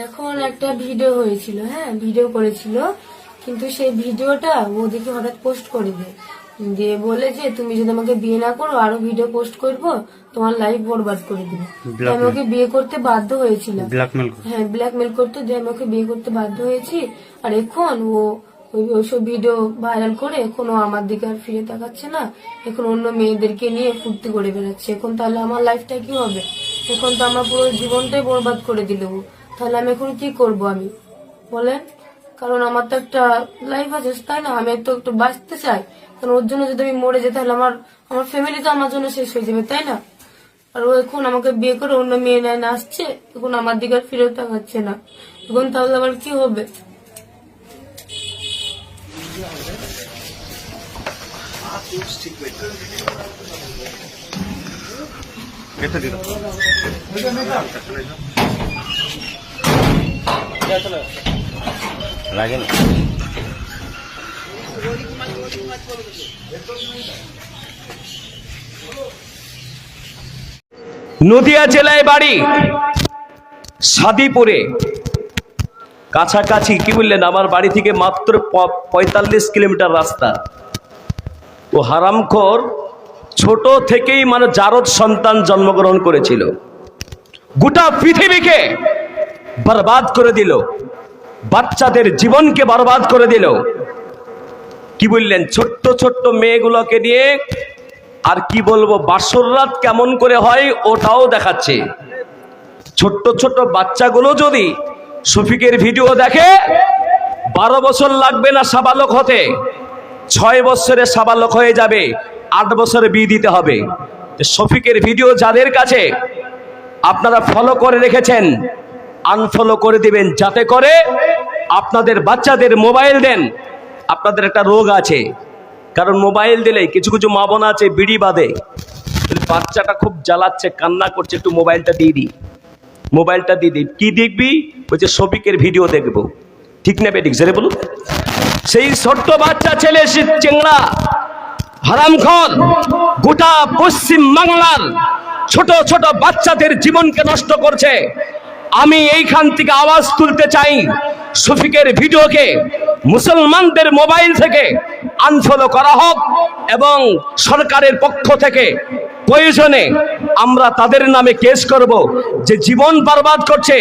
এখন একটা ভিডিও হয়েছিল, হ্যাঁ ভিডিও করেছিল, কিন্তু সেই ভিডিওটা ও দেখে হঠাৎ পোস্ট করে দেয়, দিয়ে বলে যে তুমি যদি আমাকে বিয়ে না করো আরো ভিডিও পোস্ট করবো, তোমার লাইফ বরবাদ করে দিবে। আমি ওকে বিয়ে করতে বাধ্য হয়েছিলাম, হ্যাঁ ব্ল্যাকমেল করতে, দিয়ে আমি ওকে বিয়ে করতে বাধ্য হয়েছি। আর এখন ও ওইসব ভিডিও ভাইরাল করে এখনো আমার দিকে আর ফিরে তাকাচ্ছে না, এখন অন্য মেয়েদেরকে নিয়ে ফুর্তি করে বেড়াচ্ছে। এখন তাহলে আমার লাইফটা কি হবে? এখন তো আমার পুরো জীবনটাই বরবাদ করে দিল। তাহলে আমি এখন কি করব আমি বলেন? কারণ আমার তো একটা লাইফ আছে, তাই না? আমি তো একটু বাঁচতে চাই, কারণ ওর জন্য যদি আমি মরে যাই তাহলে আমার আমার ফ্যামিলি তো আমার জন্য শেষ হয়ে যাবে, তাই না? আর ও এখন আমাকে বিয়ে করে অন্য মেয়ে নেয় না আসছে, এখন আমার দিকে আর ফিরে তাকাচ্ছে না, এখন তাহলে আমার কি হবে? লাগেন নদিয়া জেলায় বাড়ি, সাদিপুরে কাছাকাছি। কি বললেন? আমার বাড়ি থেকে মাত্র 45 কিলোমিটার রাস্তা। ও হারামখোর ছোট থেকেই মানে জারদ সন্তান জন্মগ্রহণ করেছিল, গোটা পৃথিবীকে বরবাদ করে দিল, বাচ্চাদের জীবনকে বরবাদ করে দিল। কি বললেন? ছোট্ট ছোট্ট মেয়েগুলোকে নিয়ে, আর কি বলবো, বাসর রাত কেমন করে হয় ওটাও দেখাচ্ছে। ছোট্ট ছোট্ট বাচ্চাগুলো যদি শফিকের ভিডিও দেখে, 12 বছর লাগবে না সাবালক হতে, 6 বছরে সাবালক হয়ে যাবে, 8 বছরে বিয়ে দিতে হবে। শফিকের ভিডিও যাদের কাছে আপনারা ফলো করে রেখেছেন, আনফলো করে দিবেন, যাতে করে আপনাদের বাচ্চাদের মোবাইল দেন। আপনাদের একটা রোগ আছে, কারণ মোবাইল দিলেই কিছু কিছু মা বোন আছে বিড়ি বাঁধে, বাচ্চাটা খুব জ্বালাচ্ছে, কান্না করছে, একটু মোবাইলটা দিয়ে দিই, মোবাইলটা দিয়ে দিই। কি দেখবি? বলছে শফিকের ভিডিও দেখবো। ঠিক না বেঠিক জেরে বলুন? সেই ছোট্ট বাচ্চা ছেলে চেংড়া হারামখোর গোটা পশ্চিম বাংলার ছোট ছোট বাচ্চাদের জীবনকে নষ্ট করছে। আমি এইখান থেকে আওয়াজ তুলতে চাই, শফিকের ভিডিওকে মুসলমানদের মোবাইল থেকে আনফলো করা হোক, এবং সরকারের পক্ষ থেকে প্রয়োজনে আমরা তাদের নামে কেস করব, যে জীবন বরবাদ করছে,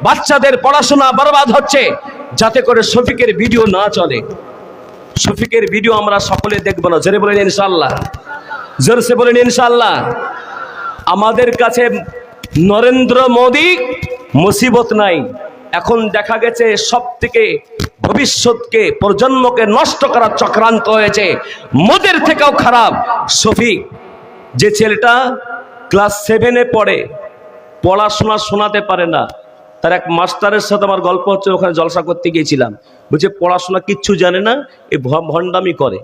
বাচ্চাদের পড়াশোনা বরবাদ হচ্ছে, যাতে করে শফিকের ভিডিও না চলে। শফিকের ভিডিও আমরা সকলে দেখব না। জোরে বলেন ইনশাআল্লাহ, জোরসে বলেন ইনশাআল্লাহ। আমাদের কাছে নরেন্দ্র মোদী মুসিবত নাই, এখন দেখা গেছে সব থেকে ভবিষ্যৎকে, প্রজন্মকে নষ্ট করার চক্রান্ত হয়েছে। মোদের থেকেও খারাপ শফিক, যে ছেলেটা ক্লাস 7-এ পড়ে, পড়াশোনা শোনাতে পারে না। তার এক মাস্টারের সাথে আমার গল্প হচ্ছে, ওখানে জলসা করতে গিয়েছিলাম, বলছে পড়াশোনা কিচ্ছু জানে না, এই ভণ্ডামি করে।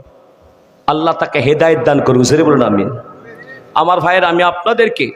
আল্লাহ তাকে হেদায়েত দান করুন। জোরে বলুন আমিন। আমার ভাইয়ের, আমি আপনাদেরকে